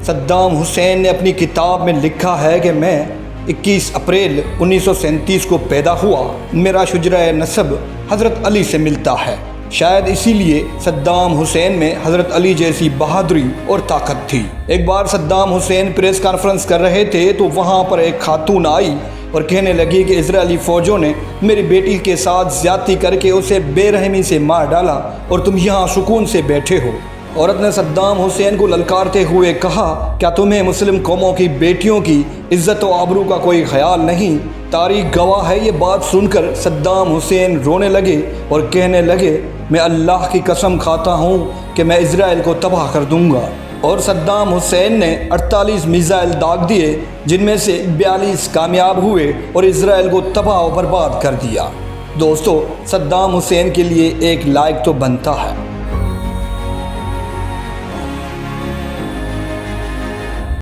Saddam Hussein نے اپنی کتاب میں لکھا ہے کہ میں 21 اپریل 1937 کو پیدا ہوا، میرا شجرہ نسب حضرت علی سے ملتا ہے۔ شاید اسی لیے صدام حسین میں حضرت علی جیسی بہادری اور طاقت تھی۔ ایک بار صدام حسین پریس کانفرنس کر رہے تھے تو وہاں پر ایک خاتون آئی اور کہنے لگی کہ اسرائیلی فوجوں نے میری بیٹی کے ساتھ زیادتی کر کے اسے بے رحمی سے مار ڈالا اور تم یہاں سکون سے بیٹھے ہو۔ عورت نے صدام حسین کو للکارتے ہوئے کہا، کیا تمہیں مسلم قوموں کی بیٹیوں کی عزت و آبرو کا کوئی خیال نہیں؟ تاریخ گواہ ہے۔ یہ بات سن کر صدام حسین رونے لگے اور کہنے لگے، میں اللہ کی قسم کھاتا ہوں کہ میں اسرائیل کو تباہ کر دوں گا۔ اور صدام حسین نے 48 میزائل داغ دیے، جن میں سے 42 کامیاب ہوئے اور اسرائیل کو تباہ و برباد کر دیا۔ دوستو، صدام حسین کے لیے ایک لائق تو بنتا ہے۔